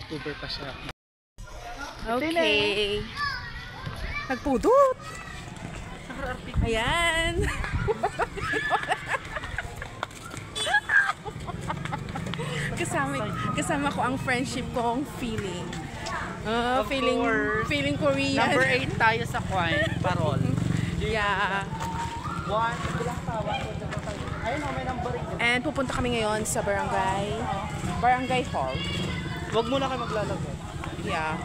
YouTuber pa siya. Okay. Nagpudot. Ayan. kasama ko ang friendship kong feeling. Feeling Korean. Number 8 tayo sa Kwan, Parol. Yeah. Ayun, may number 8. And pupunta kami ngayon sa barangay hall. Huwag muna kayo maglalagay. Yeah.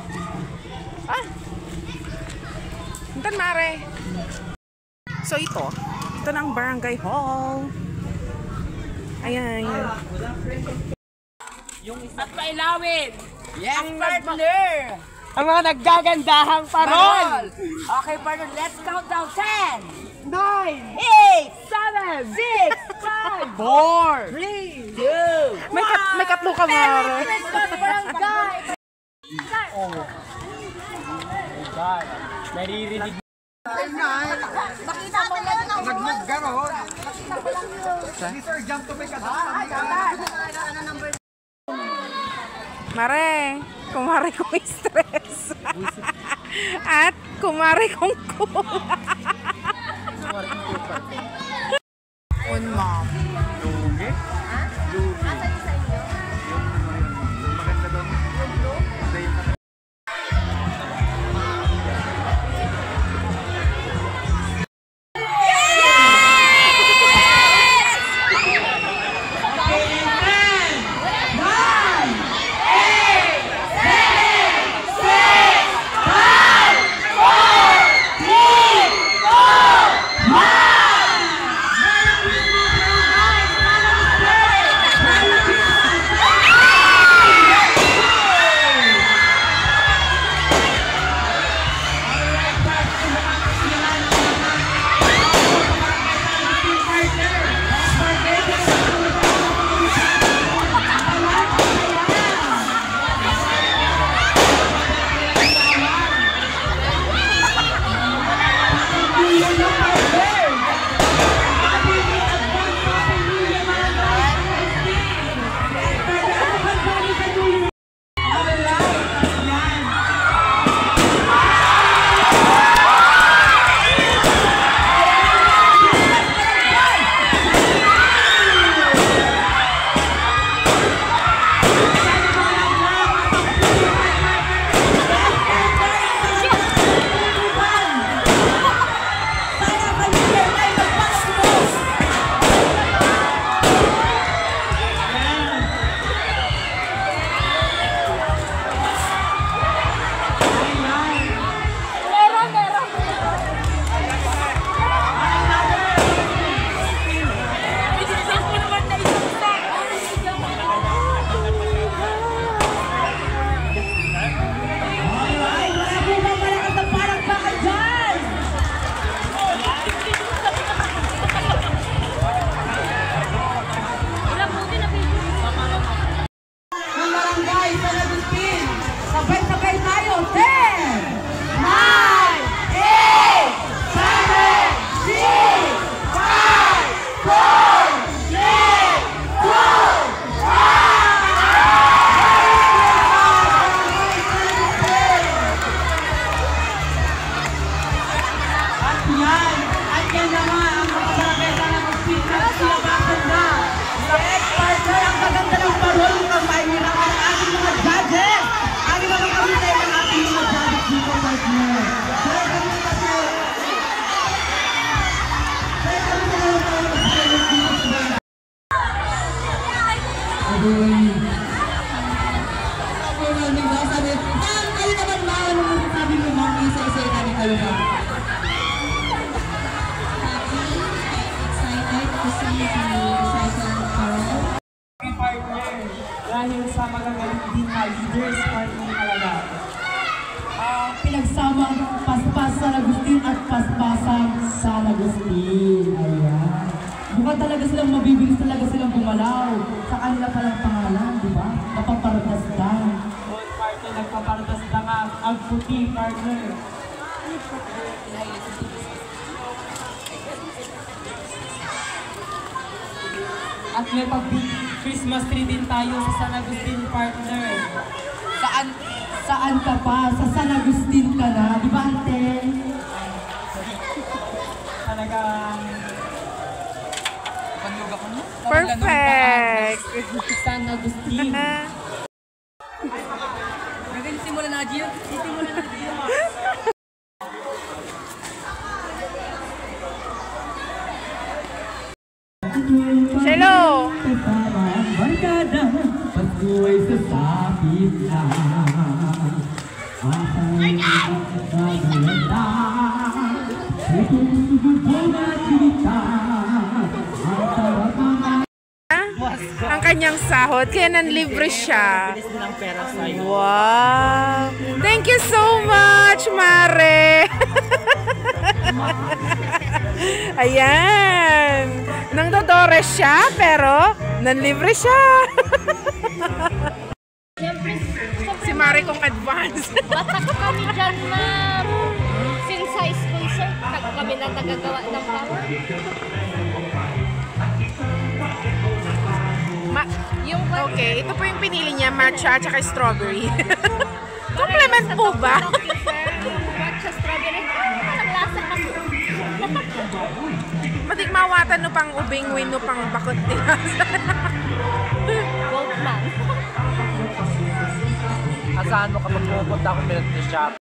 Hintan mare. So ito na ang barangay hall. Ayan. At pailawin! Yes, ang partner! Ang mga naggagandahang Parol! Okay, partner, let's count down. 10, 9, 8, 7, 6, 5, 4, 3, 2, May katlo ka mare. Christmas barangay! Oh my God. Naririnig. Makita mo lang ng Nagmaggaroon. Sir, jump to may Mare, kumare kong stress. At kumare kong cool. On mom. Lugi? Lugi. Yung maganda doon. Dahil sa magagaling din na leaders partner talaga. Pinagsama ang Paspas San Agustin at Paspasan San Agustin. Ayan. Mukhang talaga silang mabibilis talaga silang bumalaw. Sa kanila palang pangalan, di ba? Napaparadasdan. All partner, nagpaparadasdan ang puti partner. At may pag-Christmas tree din tayo sa San Agustin partner. Sa Saan ka pa? Sa San Agustin ka na, di ba, ante? Talagang... Panluga ko mo? Perfect! San Agustin. Gagawin simula na, Gio. Simula na, Gio. Hello! Kasama ang barkada, Pasko ay sasapit na. Ang pagkakaganda, itong sugubong at kita. Ang sarap ng Ang kanyang sahod, kaya nanlibre siya. Bilis ng pera sa'yo. Wow! Thank you so much, Mare! Ayan! Nang dodores siya, pero nanlibre siya. Si Mare kong advance. Bata ko kami dyan, ma'am. Since high school, sir, kami na nagagawa ng power. Okay, ito po yung pinili niya, matcha at strawberry. Compliment po ba? Matcha strawberry. Anong lasa kasi? Matigmawatan no pang ubing win no pang bakot niya. Gold man. Asahan mo kapag pupunta akong milk tea shop?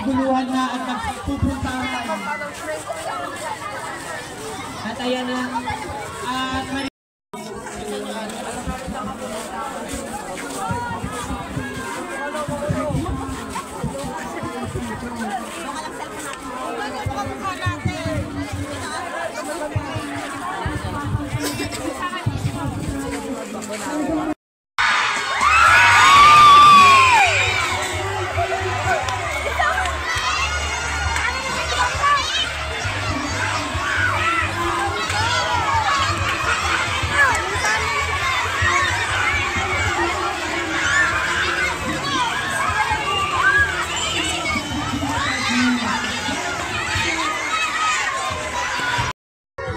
guluhan na at magpupunta tayo. At ayan na. At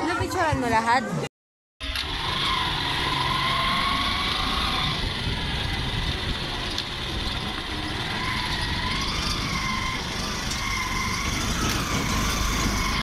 Napicturean mo lahat?